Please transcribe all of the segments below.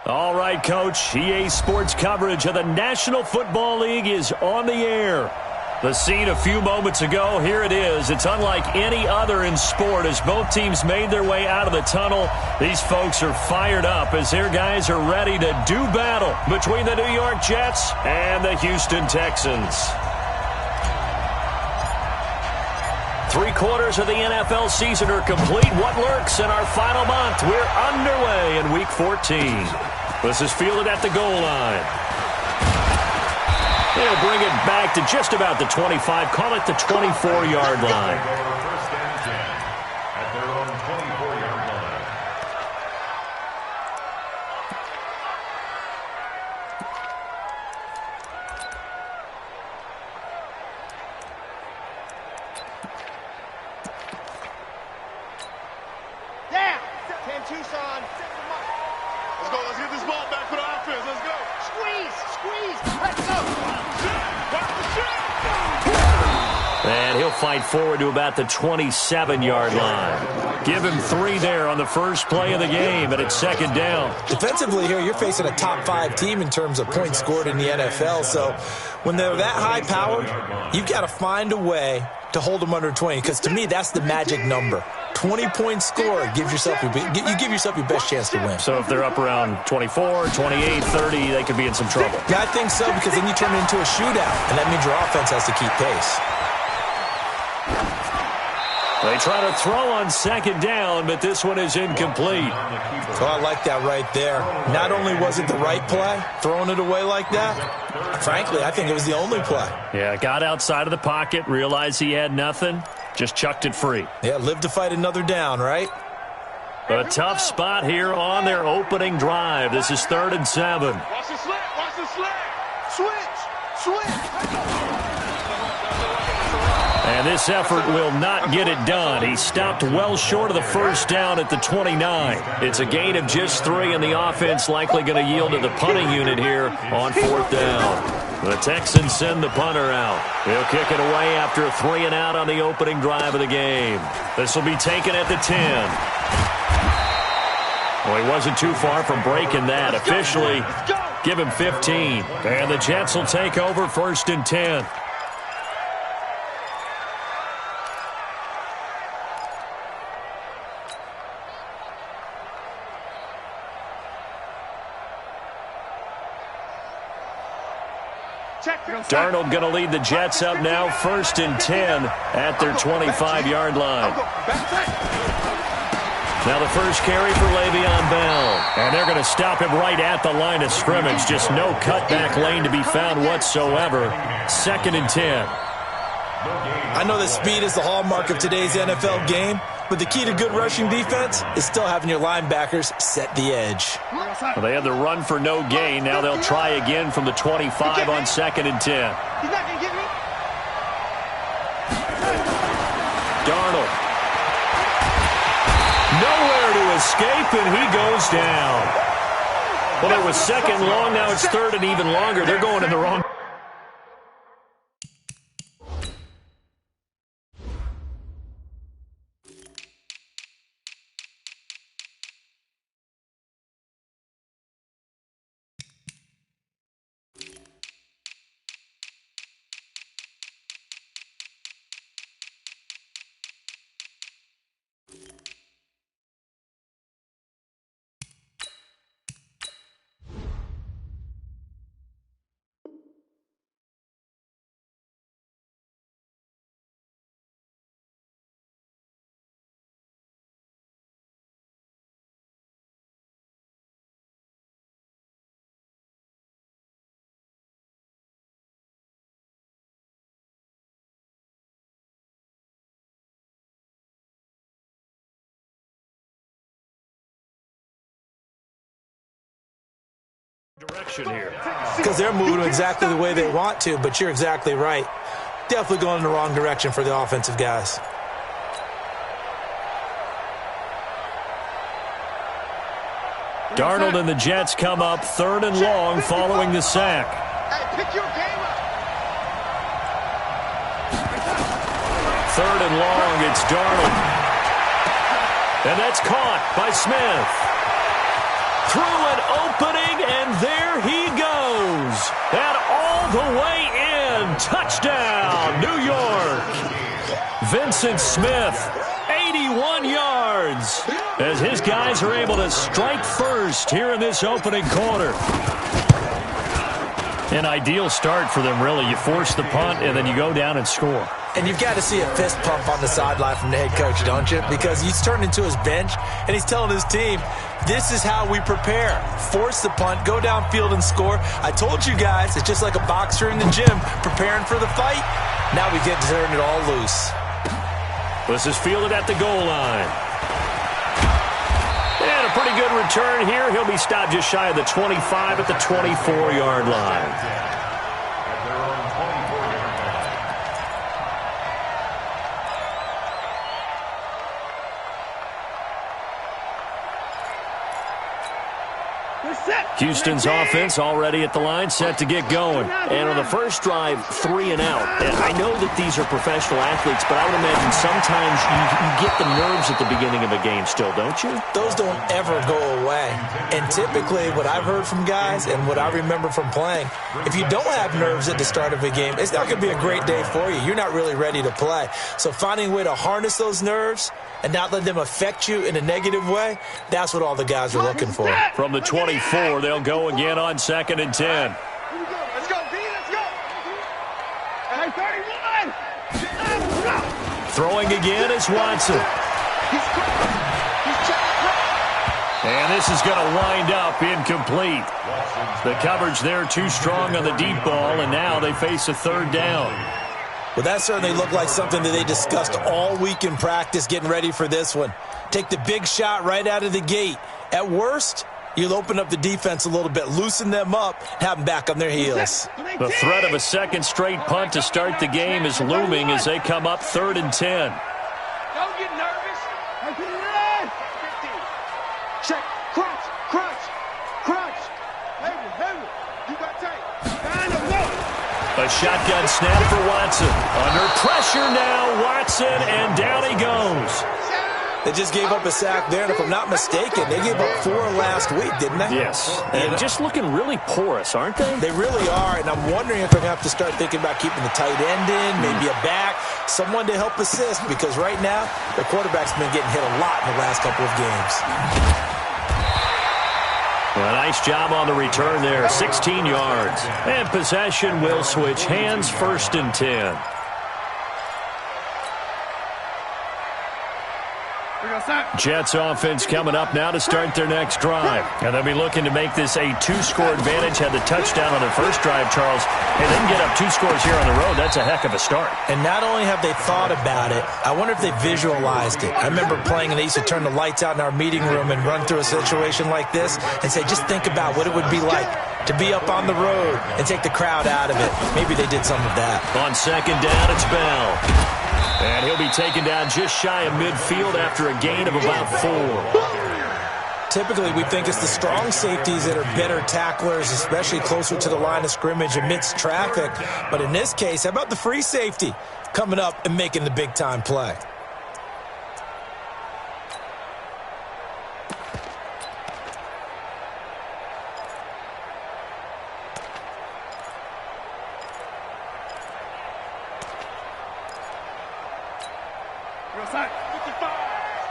All right, Coach. EA Sports coverage of the National Football League is on the air. The scene a few moments ago, here it is. It's unlike any other in sport as both teams made their way out of the tunnel. These folks are fired up as their guys are ready to do battle between the New York Jets and the Houston Texans. 3/4 of the NFL season are complete. What lurks in our final month? We're underway in Week 14. This is fielded at the goal line. They'll bring it back to just about the 25. Call it the 24-yard line. First and 10 at their own 24-yard line. Down. 10 Tucson. Let's go. Let's get this ball back for the offense. Let's go. Squeeze. Let's go. And he'll fight forward to about the 27-yard line. Give him 3 there on the first play of the game, and it's second down. Defensively here, you're facing a top-5 team in terms of points scored in the NFL. So when they're that high-powered, you've got to find a way to hold them under 20, because to me, that's the magic number. 20-point score gives yourself you give yourself your best chance to win. So if they're up around 24, 28, 30, they could be in some trouble. Yeah, I think so, because then you turn it into a shootout, and that means your offense has to keep pace. They try to throw on second down, but this one is incomplete. So I like that right there. Not only was it the right play, throwing it away like that, frankly, I think it was the only play. Yeah, got outside of the pocket, realized he had nothing, just chucked it free. Yeah, live to fight another down, right? A tough spot here on their opening drive. This is 3rd and 7. Watch the slant. Watch the slant. Switch. And this effort will not get it done. He stopped well short of the first down at the 29. It's a gain of just 3, and the offense likely going to yield to the punting unit here on 4th down. The Texans send the punter out. He'll kick it away after a 3 and out on the opening drive of the game. This will be taken at the 10. Well, he wasn't too far from breaking that. Officially, give him 15. And the Jets will take over 1st and 10. Darnold going to lead the Jets up now, 1st and 10 at their 25-yard line. Now the first carry for Le'Veon Bell. And they're going to stop him right at the line of scrimmage. Just no cutback lane to be found whatsoever. 2nd and 10. I know that speed is the hallmark of today's NFL game, but the key to good rushing defense is still having your linebackers set the edge. Well, they had the run for no gain. Now they'll try again from the 25 on 2nd and 10. He's not going to get me. Darnold. Nowhere to escape, and he goes down. Well, it was 2nd long. Now it's 3rd and even longer. They're going in the wrong. Direction here. Because they're moving exactly the way they want to, but you're exactly right. Definitely going in the wrong direction for the offensive guys. Darnold and the Jets come up 3rd and long following the sack. Hey, pick your game up. 3rd and long, it's Darnold. And that's caught by Smith. through an opening, and there he goes. And all the way in. Touchdown, New York. Vincent Smith, 81 yards, as his guys are able to strike first here in this opening quarter. An ideal start for them, really. You force the punt, and then you go down and score. And you've got to see a fist pump on the sideline from the head coach, don't you? Because he's turned into his bench, and he's telling his team, this is how we prepare. Force the punt, go downfield and score. I told you guys, it's just like a boxer in the gym preparing for the fight. Now we get to turn it all loose. This is fielded at the goal line. And a pretty good return here. He'll be stopped just shy of the 25 at the 24-yard line. Houston's offense already at the line, set to get going. And on the first drive, 3 and out. And I know that these are professional athletes, but I would imagine sometimes you get the nerves at the beginning of a game still, don't you? Those don't ever go away. And typically, what I've heard from guys and what I remember from playing, if you don't have nerves at the start of a game, it's not going to be a great day for you. You're not really ready to play. So finding a way to harness those nerves and not let them affect you in a negative way, that's what all the guys are looking for. From the 24, they'll go again on 2nd and 10. Here we go. Let's go, B. Let's go. Hey, 31. Throwing again is Watson. And this is going to wind up incomplete. The coverage there too strong on the deep ball, and now they face a 3rd down. Well, that certainly looked like something that they discussed all week in practice getting ready for this one. Take the big shot right out of the gate. At worst, you'll open up the defense a little bit, loosen them up, have them back on their heels. The threat of a second straight punt to start the game is looming as they come up 3rd and 10. Don't get nervous. Check. Crunch. Crunch. Crunch. Heavy. You got tape. A shotgun snap for Watson. Under pressure now, Watson, and down he goes. They just gave up a sack there, and if I'm not mistaken, they gave up 4 last week, didn't they? Yes, and just looking really porous, aren't they? They really are, and I'm wondering if they're going to have to start thinking about keeping the tight end in, maybe a back, someone to help assist, because right now, their quarterback's been getting hit a lot in the last couple of games. Well, nice job on the return there, 16 yards. And possession will switch hands, 1st and 10. Jets offense coming up now to start their next drive. And they'll be looking to make this a 2-score advantage. Had the touchdown on their first drive, Charles. And then get up 2 scores here on the road. That's a heck of a start. And not only have they thought about it, I wonder if they visualized it. I remember playing and they used to turn the lights out in our meeting room and run through a situation like this and say, just think about what it would be like to be up on the road and take the crowd out of it. Maybe they did some of that. On 2nd down, it's Bell. And he'll be taken down just shy of midfield after a gain of about 4. Typically, we think it's the strong safeties that are better tacklers, especially closer to the line of scrimmage amidst traffic. But in this case, how about the free safety coming up and making the big-time play?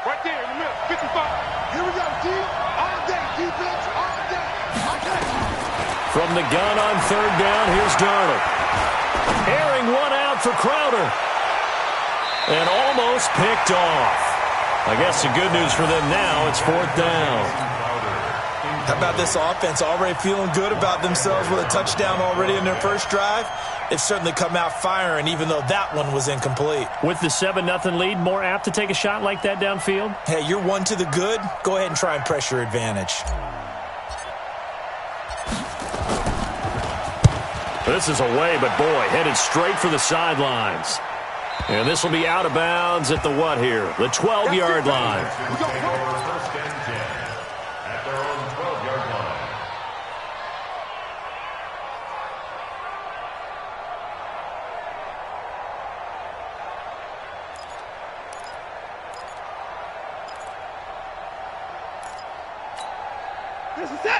Right there in the middle, 55. Here we go, D. All day, defense, all day. Okay. From the gun on 3rd down, here's Darnold. Airing one out for Crowder. And almost picked off. I guess the good news for them now, it's 4th down. How about this offense already feeling good about themselves with a touchdown already in their first drive? They've certainly come out firing, even though that one was incomplete. With the 7-0 lead, more apt to take a shot like that downfield? Hey, you're 1 to the good. Go ahead and try and press your advantage. This is away, but boy, headed straight for the sidelines. And this will be out of bounds at the what here? The 12-yard line. First and 10 at their own 12-yard line.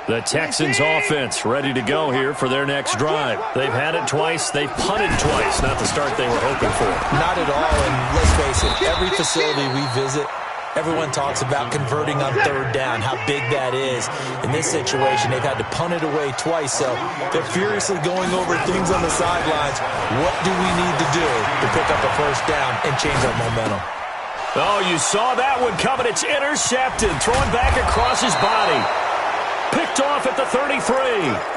The Texans offense ready to go here for their next drive. They've had it twice. They've punted twice. Not the start they were hoping for. Not at all, and let's face it, every facility we visit, everyone talks about converting on third down, how big that is. In this situation, they've had to punt it away twice, so they're furiously going over things on the sidelines. What do we need to do to pick up a first down and change our momentum? Oh, you saw that one coming. It's intercepted, thrown back across his body. Picked off at the 33,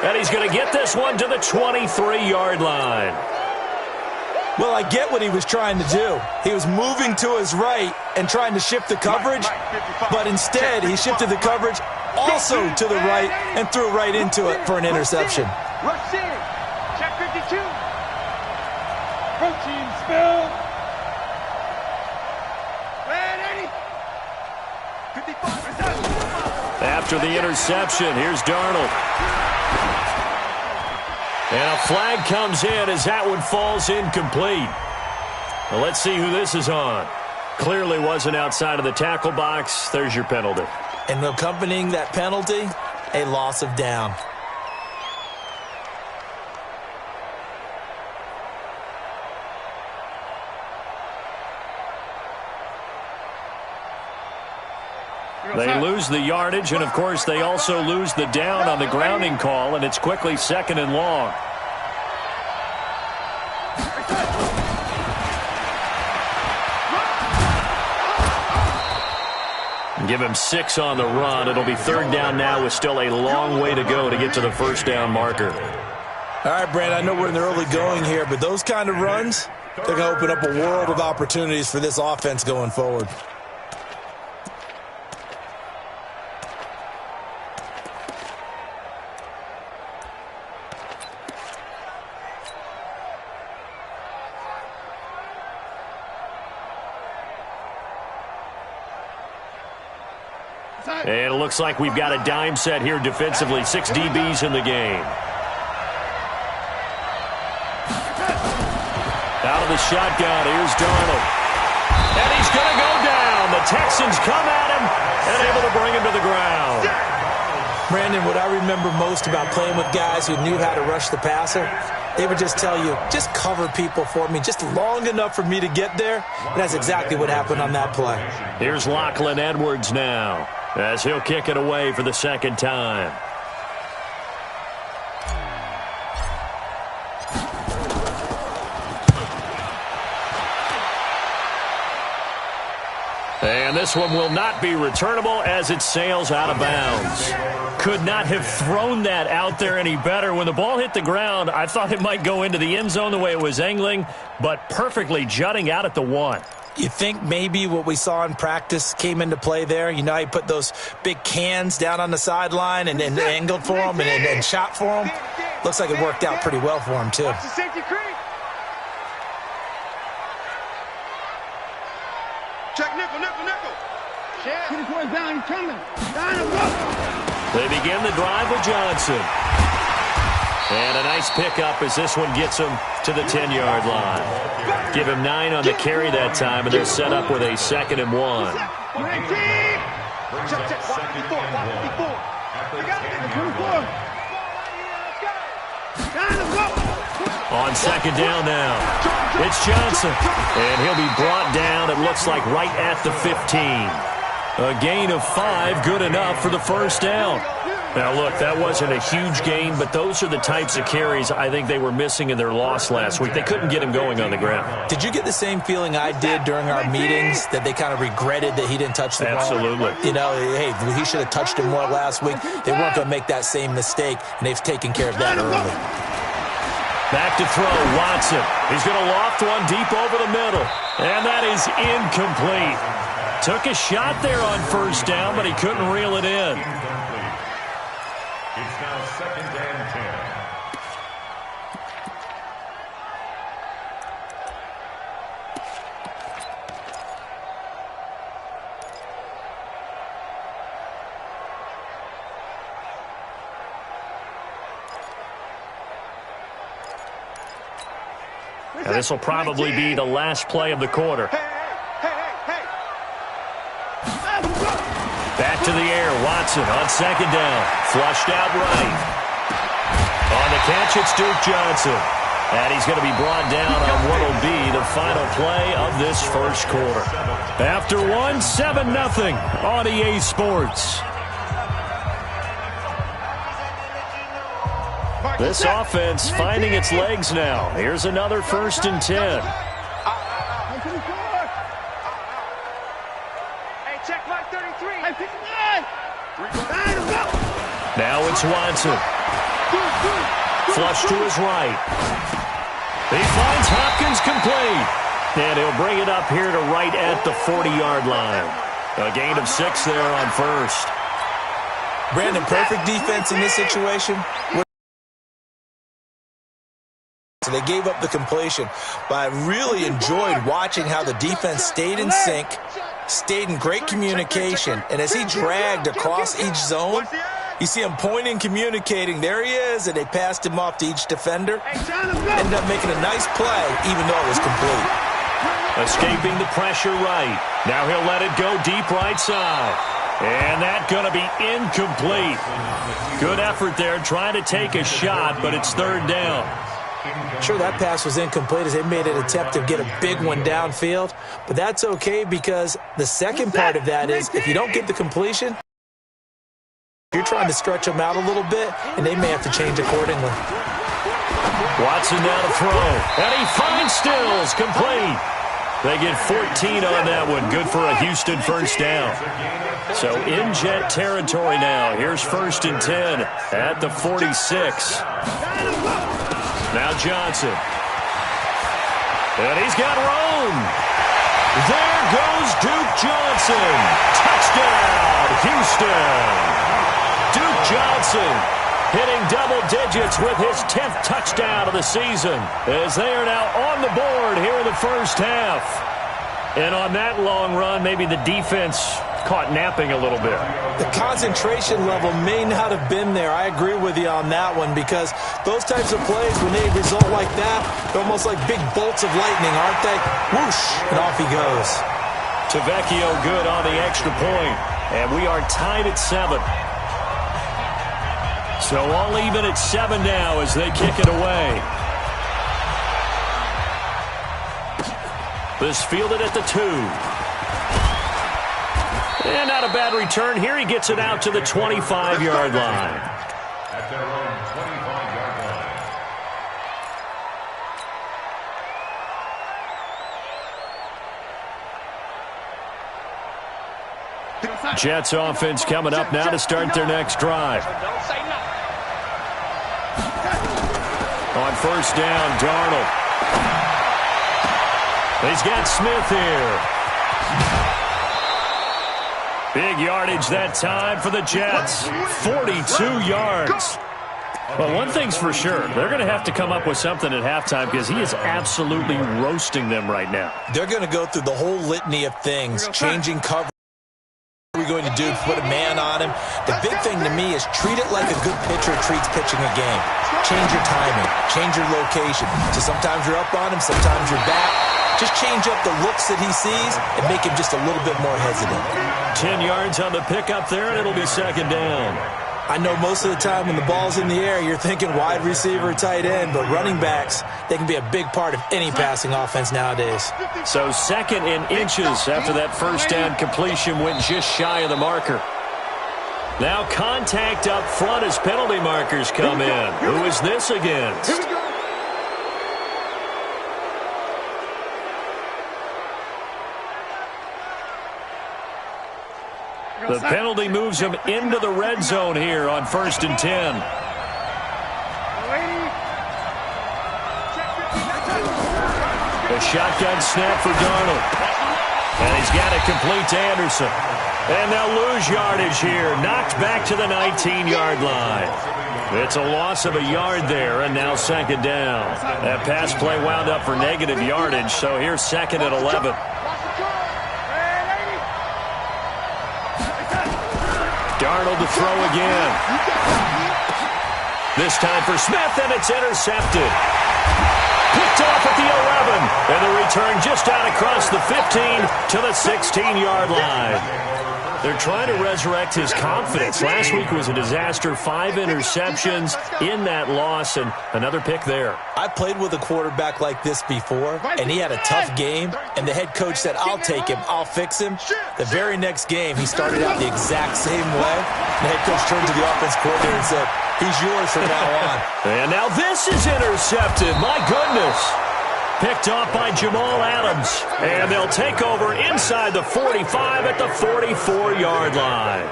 and he's going to get this one to the 23-yard line. Well, I get what he was trying to do. He was moving to his right and trying to shift the coverage, but instead he shifted the coverage also to the right and threw right into it for an interception. Rush in. Check 52. Protein spill. Red 80. 55. After the interception, here's Darnold. And a flag comes in as that one falls incomplete. Well, let's see who this is on. Clearly wasn't outside of the tackle box. There's your penalty. And accompanying that penalty, a loss of down. They lose the yardage, and, of course, they also lose the down on the grounding call, and it's quickly 2nd and long. Give him 6 on the run. It'll be 3rd down now with still a long way to go to get to the first down marker. All right, Brand, I know we're in the early going here, but those kind of runs, they're going to open up a world of opportunities for this offense going forward. And it looks like we've got a dime set here defensively. 6 DBs in the game. Out of the shotgun, here's Darnold. And he's going to go down. The Texans come at him and able to bring him to the ground. Brandon, what I remember most about playing with guys who knew how to rush the passer, they would just tell you, just cover people for me, just long enough for me to get there. And that's exactly what happened on that play. Here's Lachlan Edwards now, as he'll kick it away for the 2nd time. And this one will not be returnable as it sails out of bounds. Could not have thrown that out there any better. When the ball hit the ground, I thought it might go into the end zone the way it was angling, but perfectly jutting out at the 1. You think maybe what we saw in practice came into play there? You know, he put those big cans down on the sideline and angled for him and shot for him. Looks like it worked out pretty well for him, too. Watch the safety creep. Check nickel. Check. 24 down, he's coming. Down and go. They begin the drive with Johnson. And a nice pickup as this one gets him to the 10-yard line. Give him 9 on the carry that time, and they're set up with a 2nd and 1. Check. Watch 54. We got it. 24. Down and go. On 2nd down now, it's Johnson. And he'll be brought down, it looks like, right at the 15. A gain of 5, good enough for the first down. Now, look, that wasn't a huge gain, but those are the types of carries I think they were missing in their loss last week. They couldn't get him going on the ground. Did you get the same feeling I did during our meetings, that they kind of regretted that he didn't touch the ball? Absolutely. You know, hey, he should have touched him more last week. They weren't going to make that same mistake, and they've taken care of that early. Back to throw, Watson. He's going to loft one deep over the middle, and that is incomplete. Took a shot there on first down, but he couldn't reel it in. It's now 2nd and 10. Now, this will probably be the last play of the quarter. Hey. Back to the air. Watson on second down. Flushed out right. On the catch, it's Duke Johnson. And he's going to be brought down on what will be the final play of this first quarter. After one, 7-0 on EA Sports. This offense finding its legs now. Here's another 1st and 10. Now it's Watson. Flush to his right. He finds Hopkins complete. And he'll bring it up here to right at the 40-yard line. A gain of 6 there on first. Brandon, perfect defense in this situation. So they gave up the completion, but I really enjoyed watching how the defense stayed in sync, stayed in great communication, and as he dragged across each zone, you see him pointing, communicating. There he is, and they passed him off to each defender. Ended up making a nice play, even though it was complete. Escaping the pressure right. Now he'll let it go deep right side. And that's going to be incomplete. Good effort there, trying to take a shot, but it's 3rd down. Sure, that pass was incomplete as they made an attempt to get a big one downfield, but that's okay because the second part of that is if you don't get the completion, you're trying to stretch them out a little bit, and they may have to change accordingly. Watson now to throw, and he finds Stills, complete. They get 14 on that one, good for a Houston 1st down. So in Jet territory now. Here's 1st and 10 at the 46. Now Johnson. And he's got room. There goes Duke Johnson. Touchdown, Houston. Duke Johnson hitting double digits with his 10th touchdown of the season as they are now on the board here in the first half. And on that long run, maybe the defense caught napping a little bit. The concentration level may not have been there. I agree with you on that one because those types of plays, when they result like that, they're almost like big bolts of lightning, aren't they? Whoosh, and off he goes. Tavecchio good on the extra point, and we are tied at 7. So all even at 7 now as they kick it away. This fielded at the 2. And not a bad return here. He gets it out to the 25-yard line. At their own 25-yard line. Jets offense coming up now to start their next drive. On 1st down, Darnold. He's got Smith here. Big yardage that time for the Jets. 42 yards. Well, one thing's for sure. They're going to have to come up with something at halftime because he is absolutely roasting them right now. They're going to go through the whole litany of things, changing coverage. What are we going to do? Put a man on him? The big thing to me is treat it like a good pitcher treats pitching a game. Change your timing. Change your location. So sometimes you're up on him, sometimes you're back. Just change up the looks that he sees and make him just a little bit more hesitant. 10 yards on the pickup there, and it'll be 2nd down. I know most of the time when the ball's in the air, you're thinking wide receiver, tight end, but running backs, they can be a big part of any passing offense nowadays. So 2nd in inches after that 1st down completion went just shy of the marker. Now contact up front as penalty markers come in. Who is this against? The penalty moves him into the red zone here on 1st and 10. A shotgun snap for Darnold. And he's got it complete to Anderson. And they'll lose yardage here. Knocked back to the 19-yard line. It's a loss of a yard there, and now 2nd down. That pass play wound up for negative yardage, so here's 2nd and 11. Darnold to throw again. This time for Smith, and it's intercepted. Picked off at the 11, and the return just out across the 15 to the 16-yard line. They're trying to resurrect his confidence. Last week was a disaster. 5 interceptions in that loss, and another pick there. I played with a quarterback like this before, and he had a tough game, and the head coach said, I'll take him, I'll fix him. The very next game, he started out the exact same way. The head coach turned to the offense coordinator and said, he's yours from now on. And now this is intercepted. My goodness. Picked off by Jamal Adams. And they'll take over inside the 45 at the 44-yard line.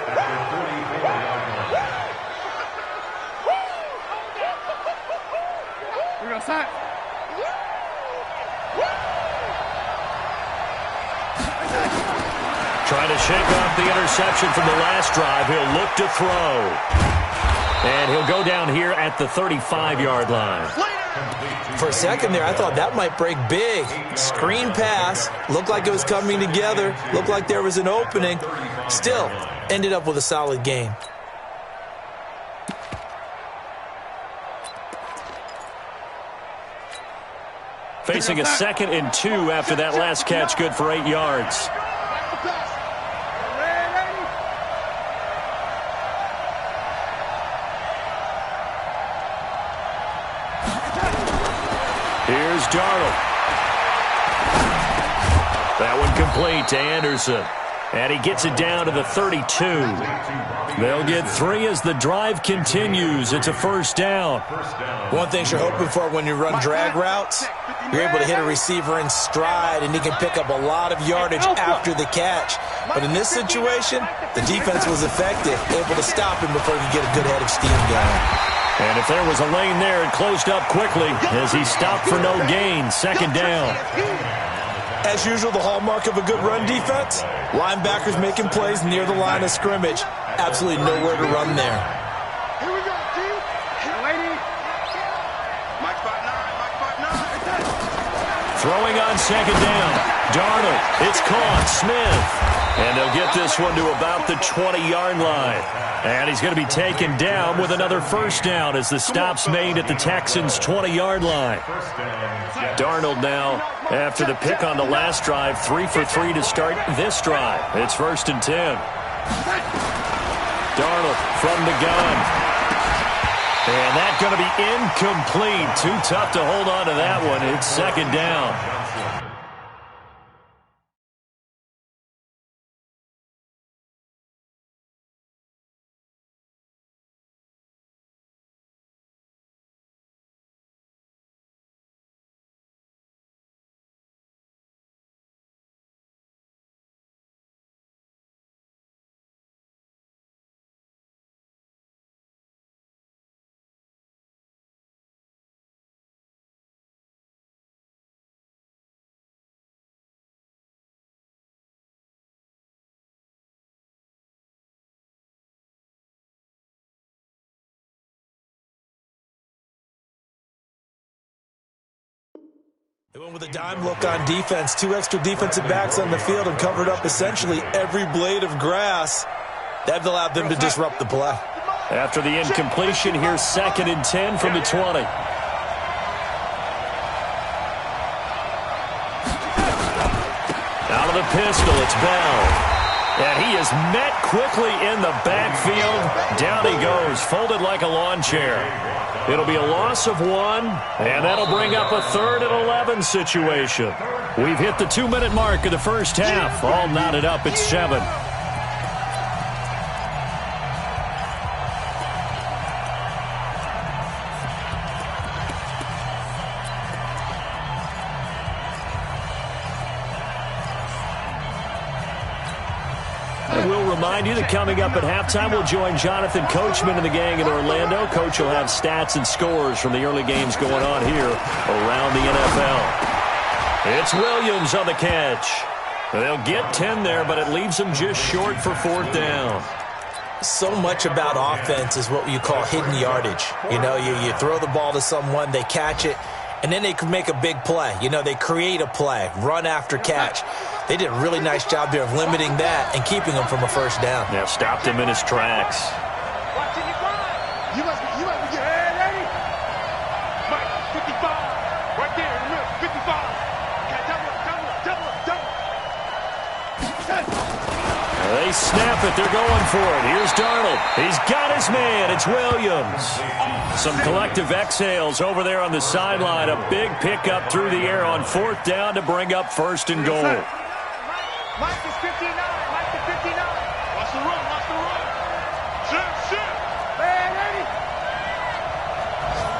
We're going to sign. Trying to shake off the interception from the last drive. He'll look to throw. And he'll go down here at the 35-yard line. For a second there, I thought that might break big. Screen pass. Looked like it was coming together. Looked like there was an opening. Still, ended up with a solid game. Facing a 2nd and 2 after that last catch, good for 8 yards. Here's Darnold. That one complete to Anderson. And he gets it down to the 32. They'll get 3 as the drive continues. It's a first down. One thing you're hoping for when you run drag routes, you're able to hit a receiver in stride, and he can pick up a lot of yardage after the catch. But in this situation, the defense was effective, able to stop him before he could get a good head of steam going. And if there was a lane there, it closed up quickly as he stopped for no gain. 2nd down. As usual, the hallmark of a good run defense, linebackers making plays near the line of scrimmage. Absolutely nowhere to run there. Here we go, team. Lady. Mike spot 9. Throwing on 2nd down. Darnold. It's caught. Smith. And they'll get this one to about the 20-yard line. And he's going to be taken down with another first down as the stop's made at the Texans' 20-yard line. Darnold now, after the pick on the last drive, 3 for 3 to start this drive. It's 1st and 10. Darnold from the gun. And that's going to be incomplete. Too tough to hold on to that one. It's 2nd down. They went with a dime look on defense. 2 extra defensive backs on the field and covered up essentially every blade of grass. That allowed them to disrupt the play. After the incompletion, here's 2nd and 10 from the 20. Out of the pistol, it's Bell. And he is met quickly in the backfield. Down he goes, folded like a lawn chair. It'll be a loss of 1, and that'll bring up a 3rd and 11 situation. We've hit the 2-minute mark of the first half. All knotted up at 7. And we'll remind you that coming up at halftime, we'll join Jonathan Coachman and the gang in Orlando. Coach will have stats and scores from the early games going on here around the NFL. It's Williams on the catch. They'll get 10 there, but it leaves them just short for 4th down. So much about offense is what you call hidden yardage. You know, you throw the ball to someone, they catch it, and then they can make a big play. You know, they create a play, run after catch. They did a really nice job there of limiting that and keeping him from a first down. Yeah, stopped him in his tracks. You must be getting ready. Mike, 55. Right there in the middle, 55. Okay, double up. They snap it. They're going for it. Here's Darnold. He's got his man. It's Williams. Some collective exhales over there on the sideline. A big pickup through the air on 4th down to bring up 1st and goal. Mike is 59. Mike is 59. Watch the run. Watch the run. Shit. Man 80.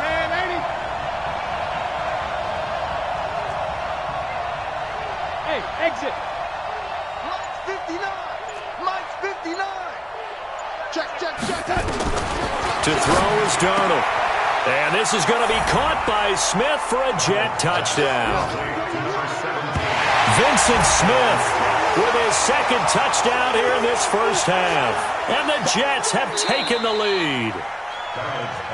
Man 80. Hey, exit. Mike's 59. Mike's 59. Check. To throw is Darnold. And this is going to be caught by Smith for a Jet touchdown. Vincent Smith with his 2nd touchdown here in this first half. And the Jets have taken the lead.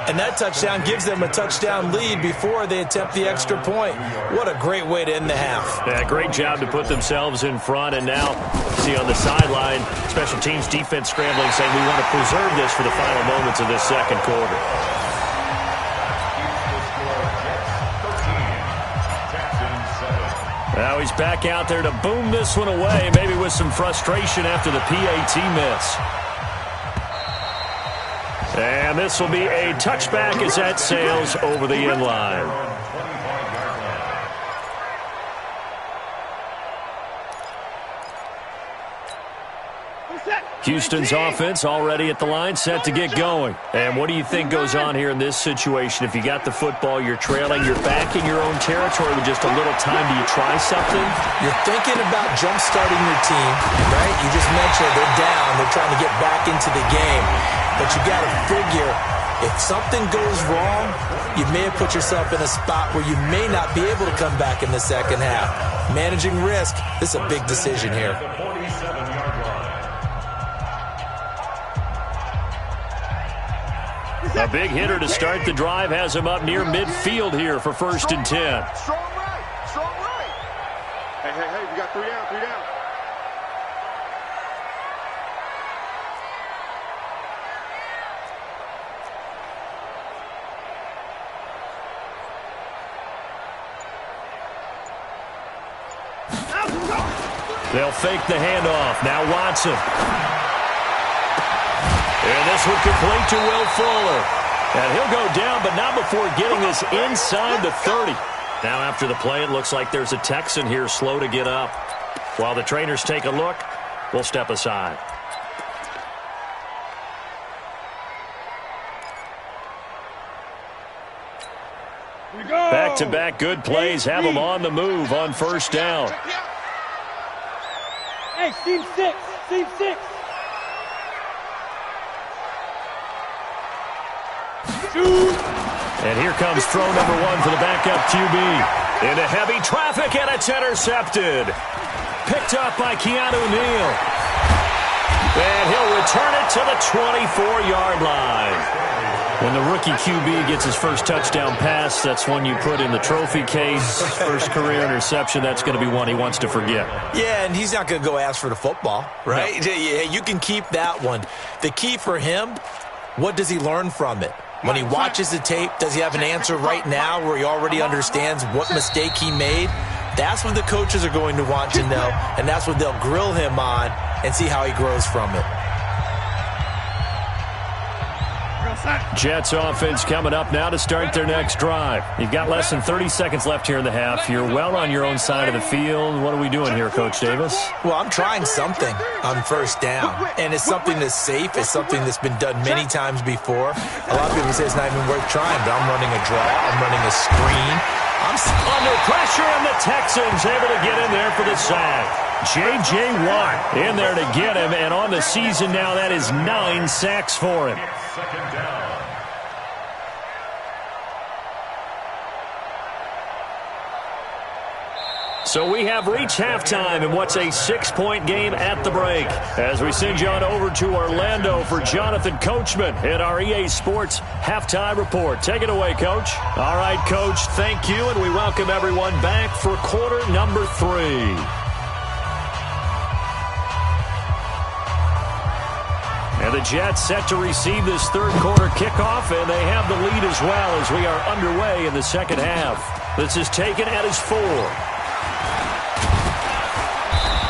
And that touchdown gives them a touchdown lead before they attempt the extra point. What a great way to end the half. Yeah, great job to put themselves in front. And now, see on the sideline, special teams defense scrambling, saying we want to preserve this for the final moments of this 2nd quarter. Now he's back out there to boom this one away, maybe with some frustration after the PAT miss. And this will be a touchback as that sails over the end line. Houston's offense already at the line, set to get going. And what do you think goes on here in this situation? If you got the football, you're trailing, you're back in your own territory with just a little time. Do you try something? You're thinking about jump-starting your team, right? You just mentioned they're down. They're trying to get back into the game. But you got to figure, if something goes wrong, you may have put yourself in a spot where you may not be able to come back in the 2nd half. Managing risk, this is a big decision here. A big hitter to start the drive has him up near midfield here for 1st and 10. Strong right. Hey, we got 3 down. They'll fake the handoff. Now Watson. And this one complete to Will Fuller. And he'll go down, but not before getting this inside the 30. Now after the play, it looks like there's a Texan here slow to get up. While the trainers take a look, we'll step aside. Back-to-back good plays have them on the move on 1st down. Hey, Team 6. And here comes throw number 1 for the backup QB. Into heavy traffic, and it's intercepted. Picked up by Keanu Neal. And he'll return it to the 24-yard line. When the rookie QB gets his first touchdown pass, that's one you put in the trophy case. First career interception, that's going to be one he wants to forget. Yeah, and he's not going to go ask for the football, right? No. You can keep that one. The key for him, what does he learn from it? When he watches the tape, does he have an answer right now where he already understands what mistake he made? That's what the coaches are going to want to know, and that's what they'll grill him on and see how he grows from it. Jets offense coming up now to start their next drive. You've got less than 30 seconds left here in the half. You're well on your own side of the field. What are we doing here, Coach Davis? Well, I'm trying something on 1st down, and it's something that's safe. It's something that's been done many times before. A lot of people say it's not even worth trying, but I'm running a draw. I'm running a screen. I'm under pressure, and the Texans able to get in there for the sack. J.J. Watt in there to get him, and on the season now, that is 9 sacks for him. 2nd down. So we have reached halftime in what's a 6-point game at the break. As we send you on over to Orlando for Jonathan Coachman at our EA Sports Halftime Report. Take it away, Coach. All right, Coach, thank you, and we welcome everyone back for quarter number 3. And the Jets set to receive this 3rd quarter kickoff, and they have the lead as well as we are underway in the 2nd half. This is taken at his 4.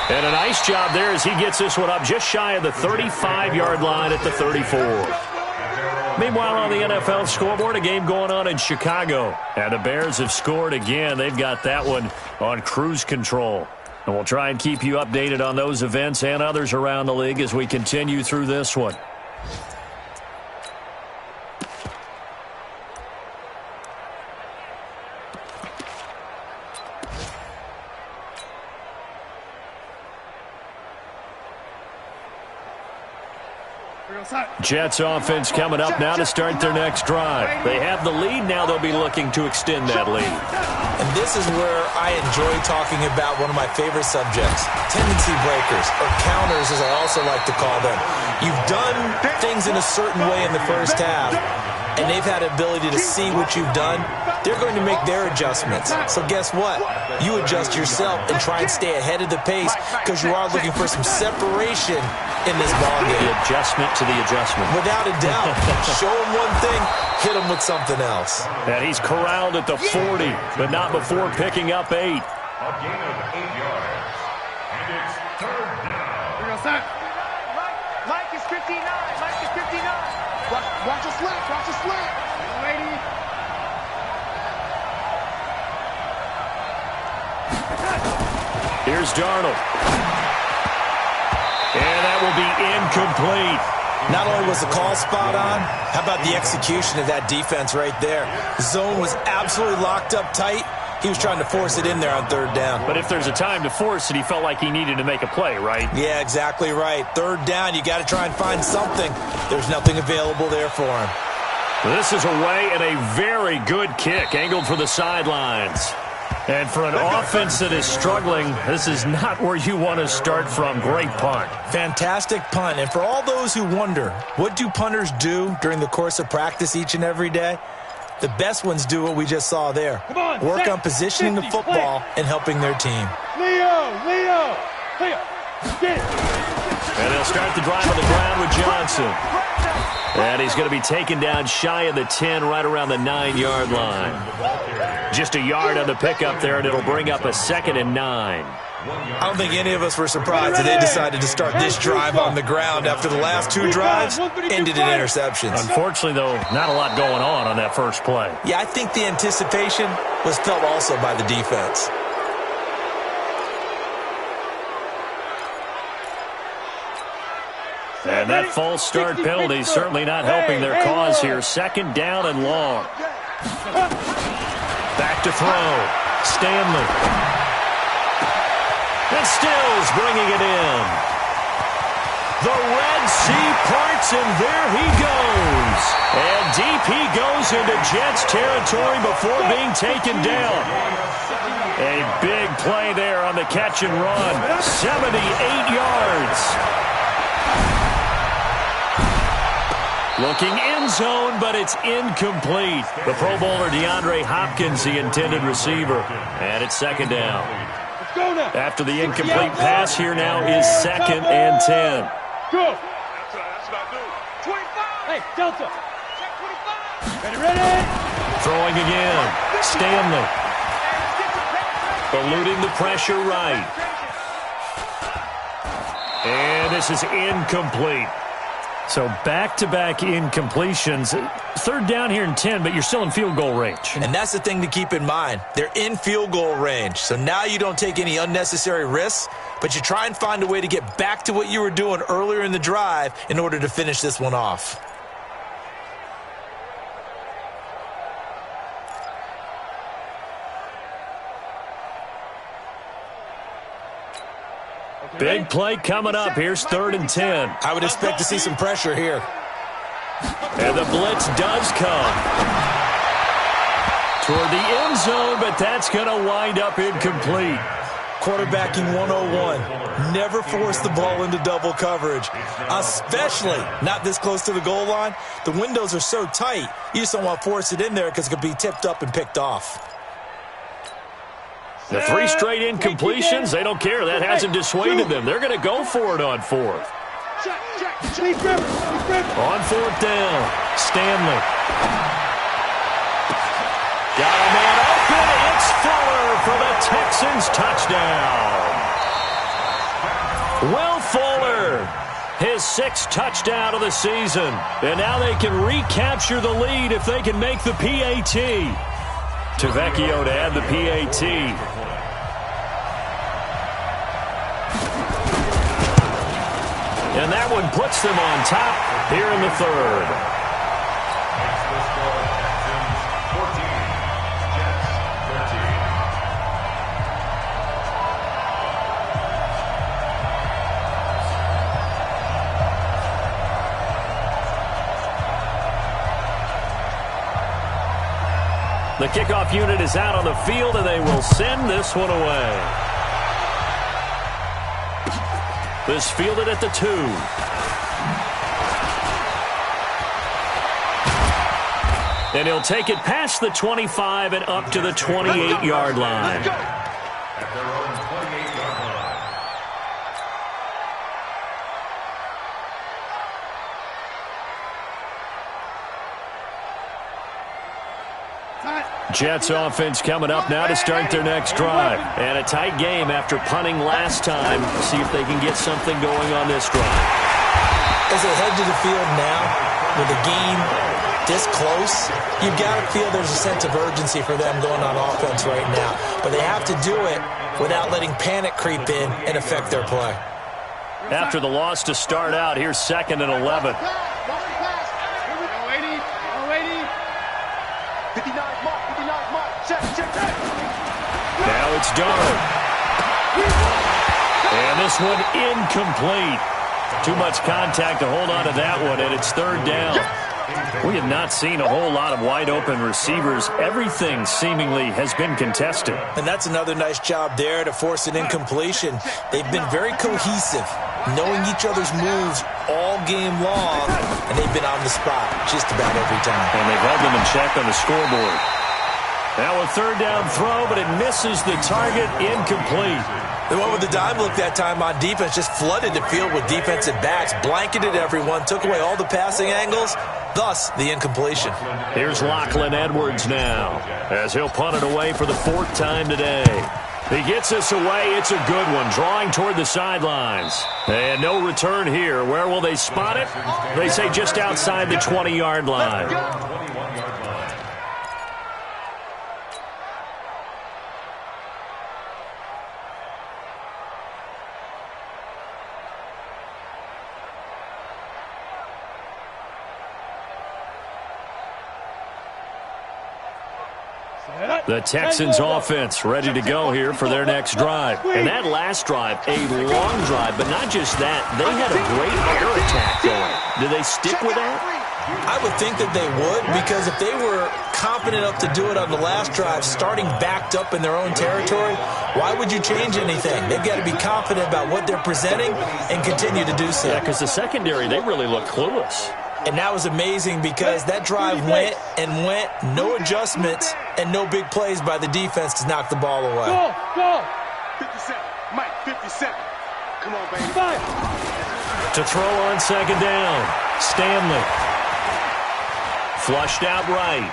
And a nice job there as he gets this one up just shy of the 35-yard line at the 34. Meanwhile, on the NFL scoreboard, a game going on in Chicago. And the Bears have scored again. They've got that one on cruise control. And we'll try and keep you updated on those events and others around the league as we continue through this one. Jets offense coming up now to start their next drive. They have the lead now. They'll be looking to extend that lead. And this is where I enjoy talking about one of my favorite subjects, tendency breakers, or counters as I also like to call them. You've done things in a certain way in the first half, and they've had the ability to see what you've done. They're going to make their adjustments. So guess what? You adjust yourself and try and stay ahead of the pace because you are looking for some separation in this ballgame. The adjustment to the adjustment. Without a doubt. Show them one thing, hit them with something else. And he's corralled at the 40, but not before picking up 8. A gain of 8 yards. And it's third down. Mike is 59. Mike is 59. Watch your slant. Watch your slant. Lady. Here's Darnold. And that will be incomplete. Not only was the call spot on, how about the execution of that defense right there? The zone was absolutely locked up tight. He was trying to force it in there on third down. But if there's a time to force it, he felt like he needed to make a play, right? Yeah, exactly right. Third down, you got to try and find something. There's nothing available there for him. This is away and a very good kick, angled for the sidelines. And for an offense that is struggling, this is not where you want to start from. Great punt. Fantastic punt. And for all those who wonder, what do punters do during the course of practice each and every day? The best ones do what we just saw there. Work on positioning the football and helping their team. Leo. And they'll start the drive on the ground with Johnson. And he's going to be taken down shy of the 10, right around the 9-yard line. Just a yard on the pickup there, and it'll bring up a 2nd and 9. I don't think any of us were surprised that they decided to start this drive on the ground after the last 2 drives ended in interceptions. Unfortunately, though, not a lot going on that first play. Yeah, I think the anticipation was felt also by the defense. And that false start penalty certainly not helping their cause here. 2nd down and long. Back to throw. Stanley. And Stills bringing it in. The Red Sea parts, and there he goes. And deep he goes into Jets territory before being taken down. A big play there on the catch and run. 78 yards. Looking end zone, but it's incomplete. The Pro Bowler DeAndre Hopkins, the intended receiver. And it's 2nd down. After the incomplete pass, here now is 2nd and 10. Go. That's what I do. 25. Hey, Delta. Check 25. Ready. Throwing again. Stanley. Eluding the pressure right. And this is incomplete. So back-to-back incompletions. 3rd down here and 10, but you're still in field goal range. And that's the thing to keep in mind. They're in field goal range. So now you don't take any unnecessary risks, but you try and find a way to get back to what you were doing earlier in the drive in order to finish this one off. Big play coming up. Here's 3rd and 10. I would expect to see some pressure here. And the blitz does come. Toward the end zone, but that's going to wind up incomplete. Quarterbacking 101. Never force the ball into double coverage, especially not this close to the goal line. The windows are so tight, you just don't want to force it in there because it could be tipped up and picked off. The 3 straight incompletions, they don't care. That hasn't dissuaded them. They're going to go for it on 4th. On 4th down, Stanley. Got a man open. It's Fuller for the Texans touchdown. Will Fuller, his 6th touchdown of the season. And now they can recapture the lead if they can make the PAT. Tavecchio to add the PAT. And that one puts them on top here in the 3rd. The kickoff unit is out on the field, and they will send this one away. This fielded at the 2. And he'll take it past the 25 and up to the 28-yard line. At their own 28-yard line. Jets offense coming up now to start their next drive. And a tight game after punting last time. See if they can get something going on this drive. As they head to the field now, with the game this close, you've got to feel there's a sense of urgency for them going on offense right now. But they have to do it without letting panic creep in and affect their play. After the loss to start out, here's 2nd and 11. 59 mark, check. Now it's Darnold. And this one incomplete. Too much contact to hold on to that one, and it's 3rd down. We have not seen a whole lot of wide-open receivers. Everything seemingly has been contested. And that's another nice job there to force an incompletion. They've been very cohesive, knowing each other's moves all game long, and they've been on the spot just about every time. And they've held them in check on the scoreboard. Now a 3rd down throw, but it misses the target, incomplete. The one with the dime look that time on defense just flooded the field with defensive backs, blanketed everyone, took away all the passing angles, thus the incompletion. Here's Lachlan Edwards now, as he'll punt it away for the 4th time today. He gets us away. It's a good one, drawing toward the sidelines. And no return here. Where will they spot it? They say just outside the 20-yard line. The Texans offense ready to go here for their next drive. And that last drive, a long drive, but not just that. They had a great air attack going. Do they stick with that? I would think that they would, because if they were confident enough to do it on the last drive, starting backed up in their own territory, why would you change anything? They've got to be confident about what they're presenting and continue to do so. Yeah, because the secondary, they really look clueless. And that was amazing because that drive went and went, no adjustments, and no big plays by the defense to knock the ball away. Go! 57, Mike, 57. Come on, baby. To throw on 2nd down, Stanley. Flushed out right.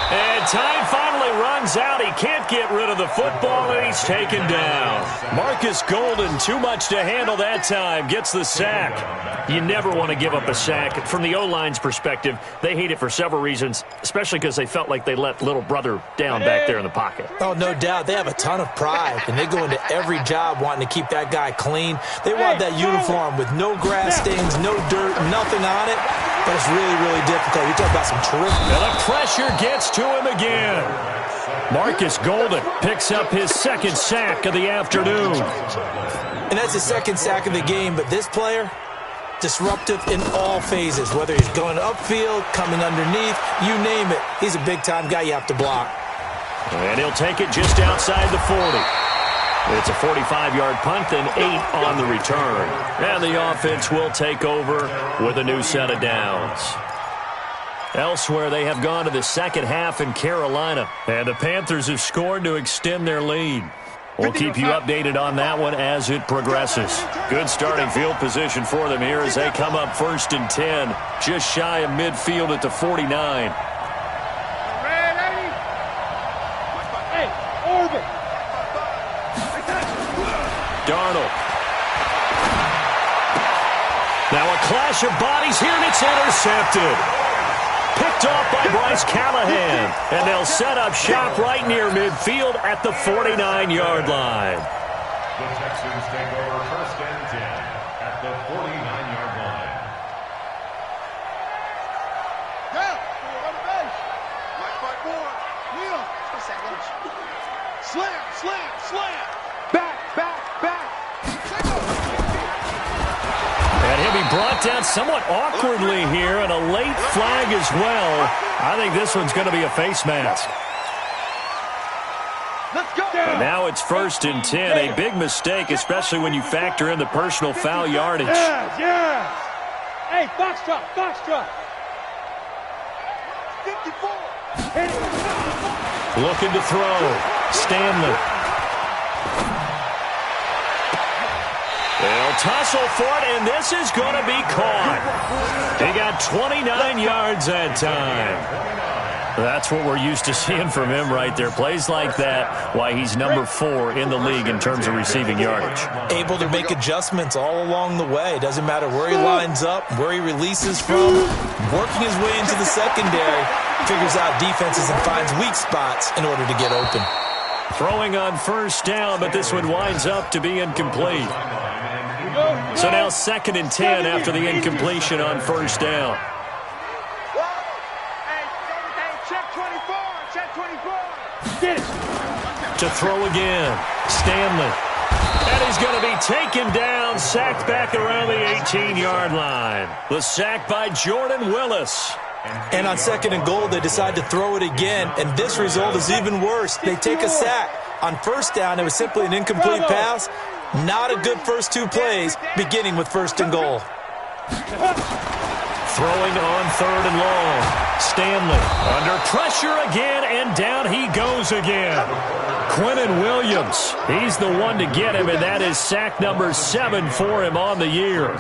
And time finally runs out. He can't get rid of the football, and he's taken down. Marcus Golden, too much to handle that time, gets the sack. You never want to give up a sack. From the O-line's perspective, they hate it for several reasons, especially because they felt like they let little brother down back there in the pocket. Oh, no doubt. They have a ton of pride, and they go into every job wanting to keep that guy clean. They want that uniform with no grass stains, no dirt, nothing on it, but it's really, really difficult. You're talking about some terrific... And the pressure gets to him again. Marcus Golden picks up his 2nd sack of the afternoon. And that's his 2nd sack of the game, but this player... disruptive in all phases, whether he's going upfield, coming underneath, you name it. He's a big-time guy you have to block. And he'll take it just outside the 40. It's a 45-yard punt, then 8 on the return. And the offense will take over with a new set of downs. Elsewhere, they have gone to the second half in Carolina, and the Panthers have scored to extend their lead. We'll keep you updated on that one as it progresses. Good starting field position for them here as they come up 1st and 10, just shy of midfield at the 49. Darnold. Now a clash of bodies here, and it's intercepted. Picked off by Bryce Callahan. And they'll set up shop right near midfield at the 49-yard line. The Texans take over 1st and 10 at the 49-yard line. Down. On the base. Right by board. Kneel. Slam, slam, slam. Back, back, back. And he'll be brought down somewhat awkwardly here, and a late flag as well. I think this one's going to be a face mask. Let's go. But now it's 1st and 10. A big mistake, especially when you factor in the personal foul yardage. Yes, yes. Hey, foxtrot, foxtrot. 54. Hit it. Looking to throw. Stanley. They'll tussle for it, and this is going to be caught. He got 29 yards that time. That's what we're used to seeing from him right there. Plays like that, why he's number 4 in the league in terms of receiving yardage. Able to make adjustments all along the way. Doesn't matter where he lines up, where he releases from. Working his way into the secondary, figures out defenses and finds weak spots in order to get open. Throwing on 1st down, but this one winds up to be incomplete. So now 2nd and 10 after the incompletion on 1st down. Check 24. Check 24. Get it. To throw again. Stanley. And he's going to be taken down, sacked back around the 18-yard line. The sack by Jordan Willis. And on 2nd and goal, they decide to throw it again, and this result is even worse. They take a sack. On 1st down, it was simply an incomplete pass. Not a good first 2 plays, beginning with 1st and goal. Throwing on 3rd and long. Stanley under pressure again, and down he goes again. Quinnen Williams, he's the one to get him, and that is sack number 7 for him on the year.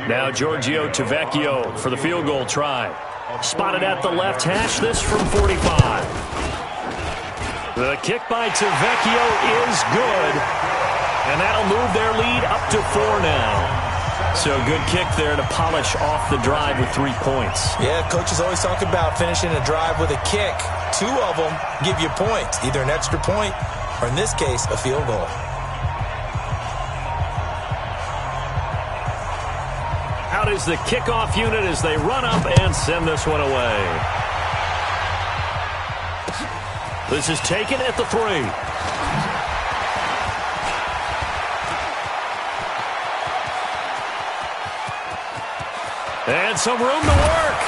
Now Giorgio Tavecchio for the field goal try. Spotted at the left hash, this from 45. The kick by Tavecchio is good, and that'll move their lead up to 4 now. So good kick there to polish off the drive with 3 points. Yeah, coaches always talk about finishing a drive with a kick. 2 of them give you points, either an extra point or, in this case, a field goal. Out is the kickoff unit as they run up and send this one away. This is taken at the 3. And some room to work.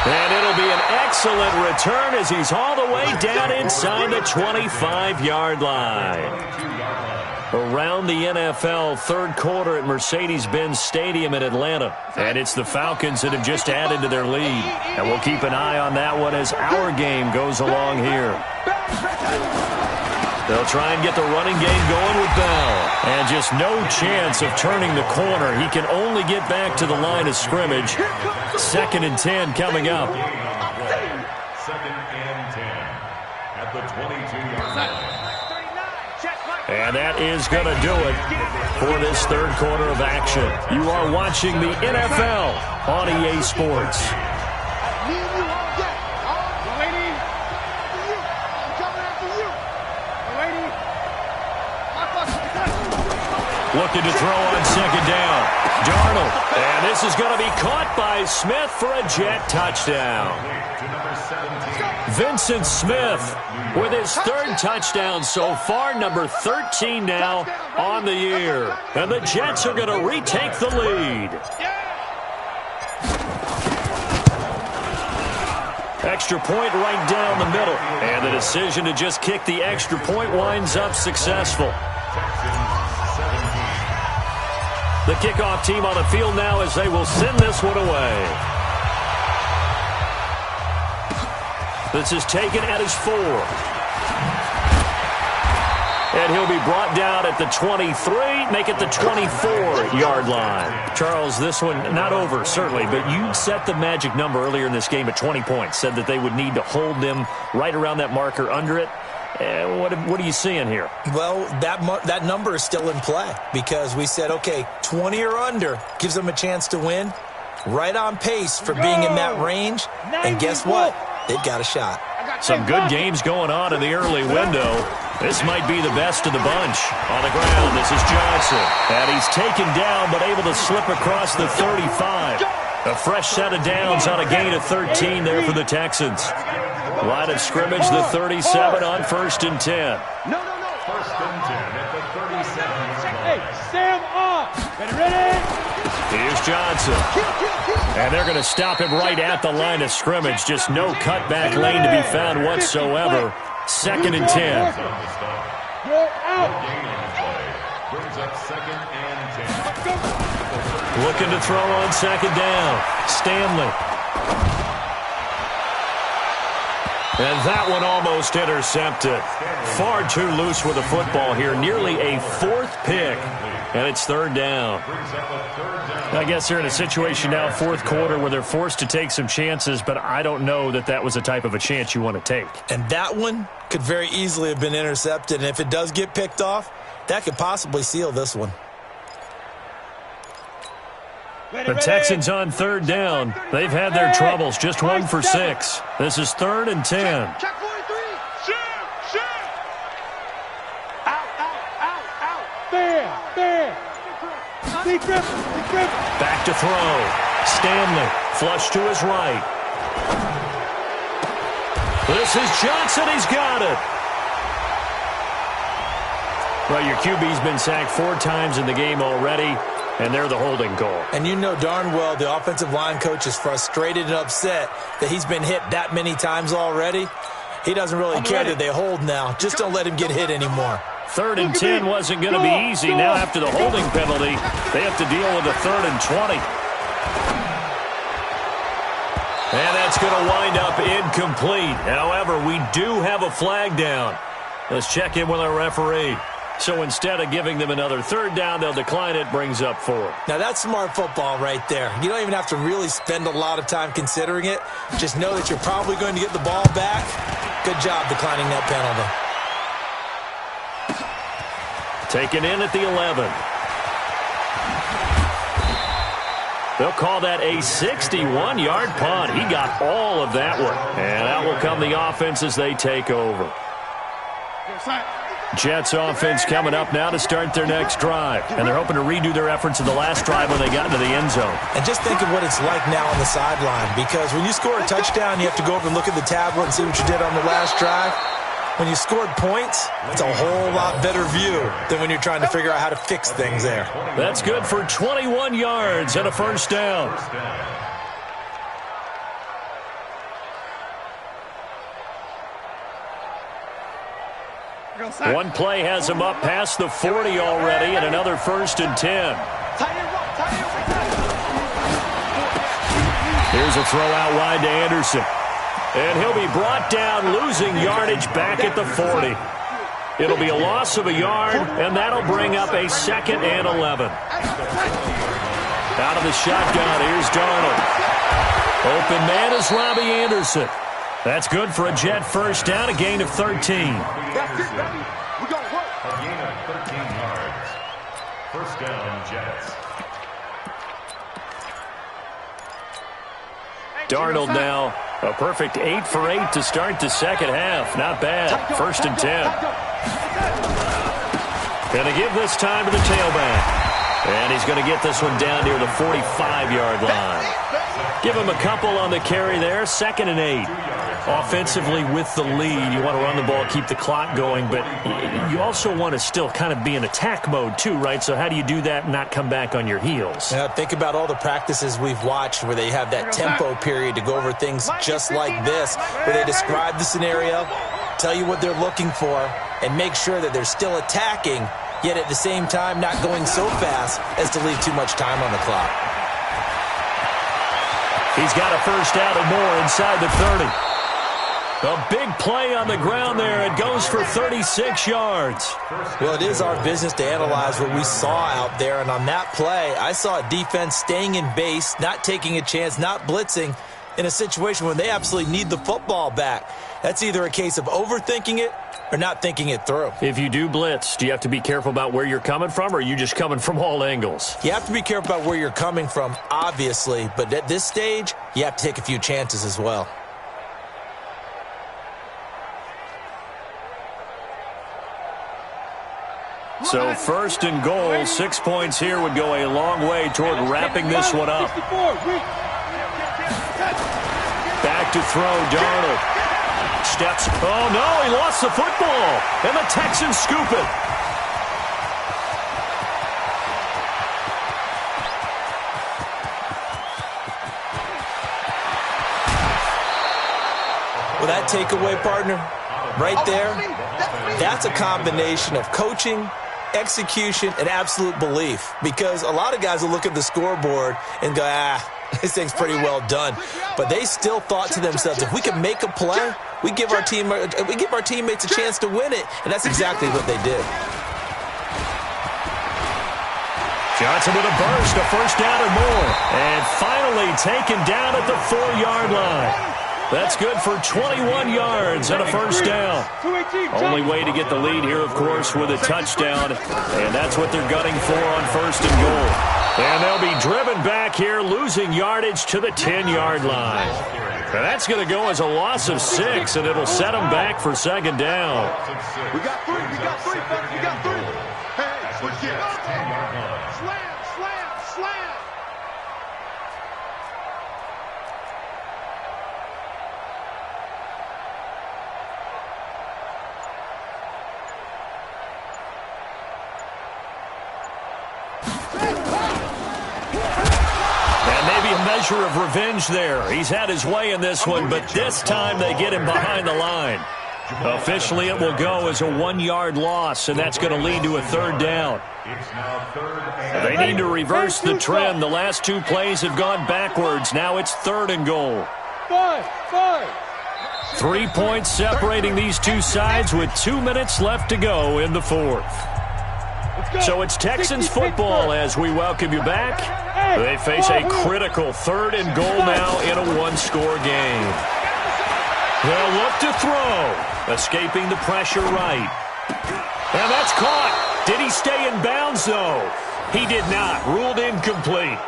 And it'll be an excellent return as he's all the way down inside the 25-yard line. Around the NFL, 3rd quarter at Mercedes-Benz Stadium in Atlanta. And it's the Falcons that have just added to their lead. And we'll keep an eye on that one as our game goes along here. They'll try and get the running game going with Bell. And just no chance of turning the corner. He can only get back to the line of scrimmage. 2nd and 10 coming up. 2nd and 10 at the 22-yard line. And that is going to do it for this 3rd quarter of action. You are watching the NFL on EA Sports. Looking to throw on 2nd down. Darnold. And this is going to be caught by Smith for a jet touchdown. Vincent Smith with his 3rd touchdown so far, number 13 now on the year. And the Jets are going to retake the lead. Extra point right down the middle. And the decision to just kick the extra point winds up successful. The kickoff team on the field now as they will send this one away. This is taken at his 4. And he'll be brought down at the 23, make it the 24-yard line. Charles, this one not over, certainly, but you set the magic number earlier in this game at 20 points, said that they would need to hold them right around that marker under it. What are you seeing here? Well, that number is still in play because we said, okay, 20 or under gives them a chance to win. Right on pace for being in that range. And guess what? They've got a shot. Some good games going on in the early window. This might be the best of the bunch. On the ground, this is Johnson. And he's taken down but able to slip across the 35. A fresh set of downs on a gain of 13 there for the Texans. Line of scrimmage, the 37 on 1st and 10. No. 1st and 10 at the 37. Hey, Sam off. Ready? Here's Johnson. And they're going to him right at the line of scrimmage. Just no cutback lane to be found whatsoever. 2nd and 10. Go out. Brings up 2nd and 10. Looking to throw on 2nd down. Stanley. And that one almost intercepted. Far too loose with the football here. Nearly a 4th pick. And it's 3rd down. I guess they're in a situation now, 4th quarter, where they're forced to take some chances, but I don't know that was the type of a chance you want to take. And that one could very easily have been intercepted. And if it does get picked off, that could possibly seal this one. The Texans on 3rd down. They've had their troubles. Just 1 for 6. This is 3rd and 10. Check 43. Shoot. Out. Fair. Secret. Back to throw. Stanley. Flush to his right. This is Johnson. He's got it. Well, your QB's been sacked 4 times in the game already, and they're the holding call. And you know darn well the offensive line coach is frustrated and upset that he's been hit that many times already. He doesn't really care that they hold now. Just don't let him get hit anymore. 3rd and 10 wasn't going to be easy. Now after the holding penalty, they have to deal with a 3rd and 20. And that's going to wind up incomplete. However, we do have a flag down. Let's check in with our referee. So instead of giving them another 3rd down, they'll decline it, brings up 4. Now that's smart football right there. You don't even have to really spend a lot of time considering it. Just know that you're probably going to get the ball back. Good job declining that penalty. Taken in at the 11. They'll call that a 61-yard punt. He got all of that one. And out will come the offense as they take over. Jets offense coming up now to start their next drive. And they're hoping to redo their efforts in the last drive when they got into the end zone. And just think of what it's like now on the sideline. Because when you score a touchdown, you have to go over and look at the tablet and see what you did on the last drive. When you scored points, it's a whole lot better view than when you're trying to figure out how to fix things there. That's good for 21 yards and a 1st down. One play has him up past the 40 already, and another 1st and 10. Here's a throw out wide to Anderson. And he'll be brought down, losing yardage back at the 40. It'll be a loss of a yard, and that'll bring up a 2nd and 11. Out of the shotgun, here's Darnold. Open man is Robbie Anderson. That's good for a Jet 1st down, a gain of 13. A gain of 13 yards. 1st down, Jets. Darnold now, a perfect 8 for 8 to start the 2nd half. Not bad. 1st and 10. Going to give this time to the tailback. And he's going to get this one down near the 45-yard line. Give him a couple on the carry there. 2nd and 8. Offensively with the lead, you want to run the ball, keep the clock going, but you also want to still kind of be in attack mode too, right? So how do you do that and not come back on your heels? Think about all the practices we've watched where they have that tempo period to go over things just like this, where they describe the scenario, tell you what they're looking for, and make sure that they're still attacking, yet at the same time not going so fast as to leave too much time on the clock. He's got a 1st out and more inside the 30. A big play on the ground there. It goes for 36 yards. Well, it is our business to analyze what we saw out there. And on that play, I saw a defense staying in base, not taking a chance, not blitzing in a situation when they absolutely need the football back. That's either a case of overthinking it or not thinking it through. If you do blitz, do you have to be careful about where you're coming from, or are you just coming from all angles? You have to be careful about where you're coming from, obviously, but at this stage, you have to take a few chances as well. So first and goal, 6 points here would go a long way toward wrapping this one up. Back to throw, Darnold. Steps. Oh, no, he lost the football. And the Texans scoop it. Well, that takeaway, partner, right there, that's a combination of coaching, execution, and absolute belief. Because a lot of guys will look at the scoreboard and go, this thing's pretty well done. But they still thought to themselves, if we can make a play, we give our teammates a chance to win it. And that's exactly what they did. Johnson with a burst, a first down or more. And finally taken down at the 4-yard line. That's good for 21 yards and a first down. Only way to get the lead here, of course, with a touchdown. And that's what they're gunning for on first and goal. And they'll be driven back here, losing yardage to the 10-yard line. Now that's going to go as a loss of 6, and it'll set them back for second down. We got three, folks. We got three. Hey, switch it. Slam. Measure of revenge there. He's had his way in this one, but this time they get him behind the line. Officially, it will go as a 1-yard loss, and that's going to lead to a third down. They need to reverse the trend. The last 2 plays have gone backwards. Now it's third and goal. 3 points separating these two sides with 2 minutes left to go in the fourth. So it's Texans football as we welcome you back. They face a critical third and goal now in a 1-score game. They'll look to throw. Escaping the pressure right. And that's caught. Did he stay in bounds, though? He did not. Ruled incomplete.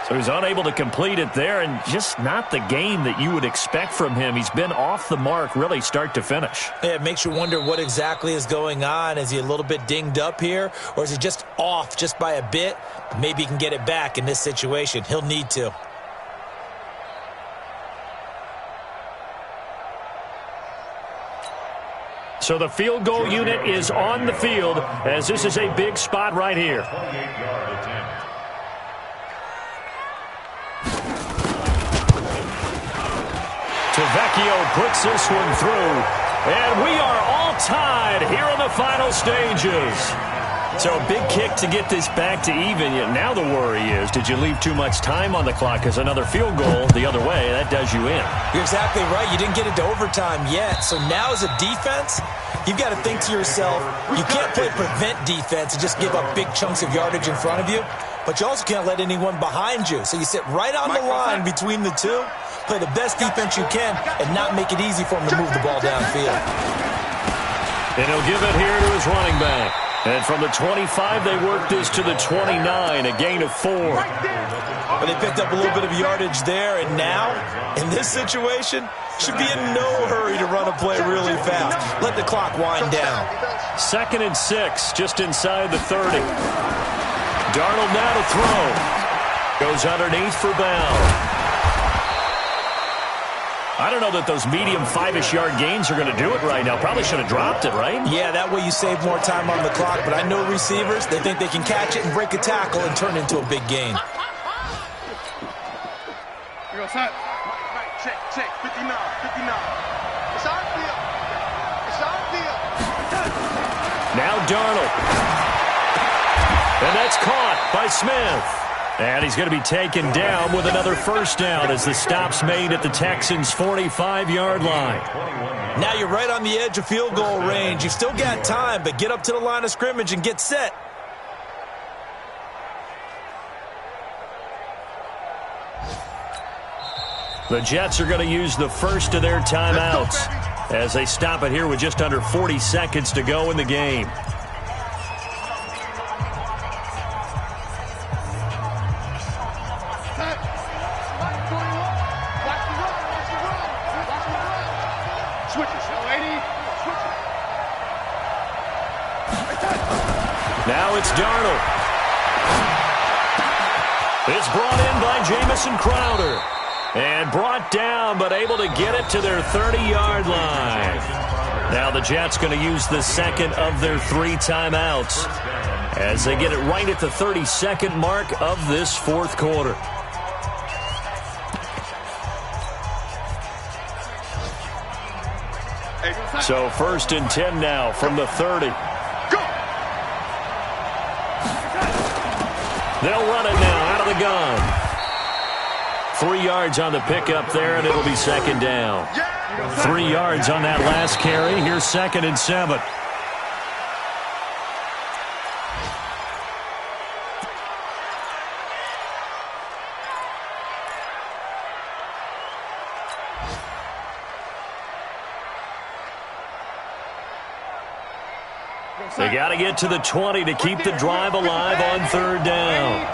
So he's unable to complete it there, and just not the game that you would expect from him. He's been off the mark really start to finish. Yeah, it makes you wonder what exactly is going on. Is he a little bit dinged up here, or is he just off just by a bit? Maybe he can get it back in this situation. He'll need to. So the field goal unit is on the field as this is a big spot right here. 28-yard attempt. Tavecchio puts this one through. And we are all tied here in the final stages. So a big kick to get this back to even. Yet now the worry is, did you leave too much time on the clock? Because another field goal the other way, that does you in. You're exactly right. You didn't get it to overtime yet. So now as a defense, you've got to think to yourself, you can't play prevent defense and just give up big chunks of yardage in front of you. But you also can't let anyone behind you. So you sit right on the line between the two, play the best defense you can, and not make it easy for him to move the ball downfield. And he'll give it here to his running back. And from the 25, they worked this to the 29, a gain of 4. But they picked up a little bit of yardage there, and now, in this situation, should be in no hurry to run a play really fast. Let the clock wind down. 2nd and 6, just inside the 30. Darnold now to throw. Goes underneath for Bell. I don't know that those medium 5-ish yard gains are going to do it right now. Probably should have dropped it, right? Yeah, that way you save more time on the clock. But I know receivers, they think they can catch it and break a tackle and turn it into a big gain. Here goes, right, check, 59. It's our field. Now Darnold. And that's caught by Smith. And he's going to be taken down with another first down as the stop's made at the Texans' 45-yard line. Now you're right on the edge of field goal range. You've still got time, but get up to the line of scrimmage and get set. The Jets are going to use the first of their timeouts. as they stop it here with just under 40 seconds to go in the game. Now it's Darnold. It's brought in by Jamison Crowder. And brought down, but able to get it to their 30-yard line. Now the Jets going to use the second of their 3 timeouts as they get it right at the 30-second mark of this fourth quarter. So 1st and 10 now from the 30. They'll run it now out of the gun. 3 yards on the pickup there, and it'll be 2nd down. 3 yards on that last carry. Here's 2nd and 7. They got to get to the 20 to keep the drive alive on 3rd down.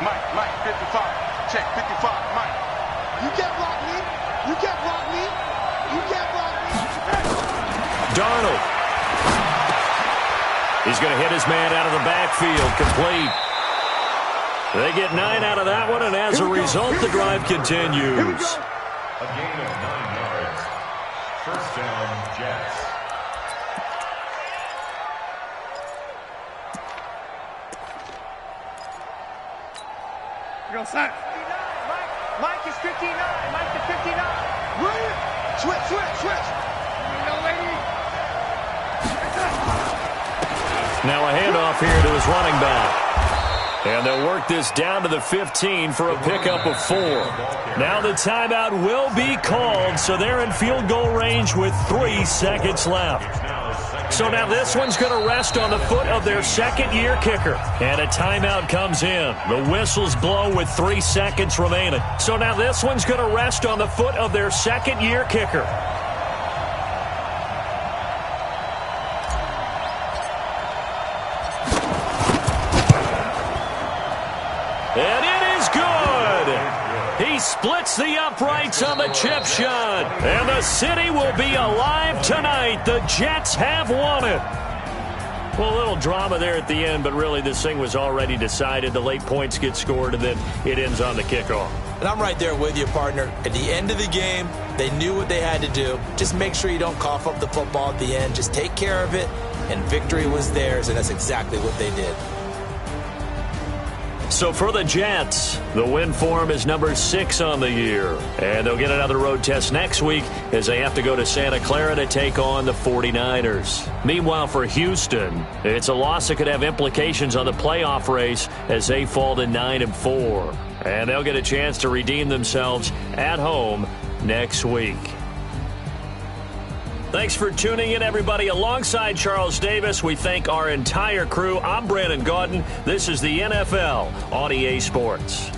Mike, 55. Check, 55. Mike. You can't block me. You can't block me. You can't block me. Darnold. He's going to hit his man out of the backfield. Complete. They get 9 out of that one, and as a result, the drive continues. A gain of 9 yards. 1st down, Jets. Mike is 59. Mike is 59. Switch. Now a handoff here to his running back. And they'll work this down to the 15 for a pickup of 4. Now the timeout will be called, so they're in field goal range with 3 seconds left. So now this one's going to rest on the foot of their 2nd-year kicker. And a timeout comes in. The whistles blow with 3 seconds remaining. So now this one's going to rest on the foot of their 2nd-year kicker. And it is good. He splits the uprights on the chip shot. And the city will be alive tonight. The Jets have won it. Well, a little drama there at the end, but really this thing was already decided. The late points get scored, and then it ends on the kickoff. And I'm right there with you, partner. At the end of the game, they knew what they had to do. Just make sure you don't cough up the football at the end. Just take care of it, and victory was theirs, and that's exactly what they did. So for the Jets, the win form is number 6 on the year. And they'll get another road test next week as they have to go to Santa Clara to take on the 49ers. Meanwhile, for Houston, it's a loss that could have implications on the playoff race as they fall to 9-4. And they'll get a chance to redeem themselves at home next week. Thanks for tuning in, everybody. Alongside Charles Davis, we thank our entire crew. I'm Brandon Gaudin. This is the NFL on EA Sports.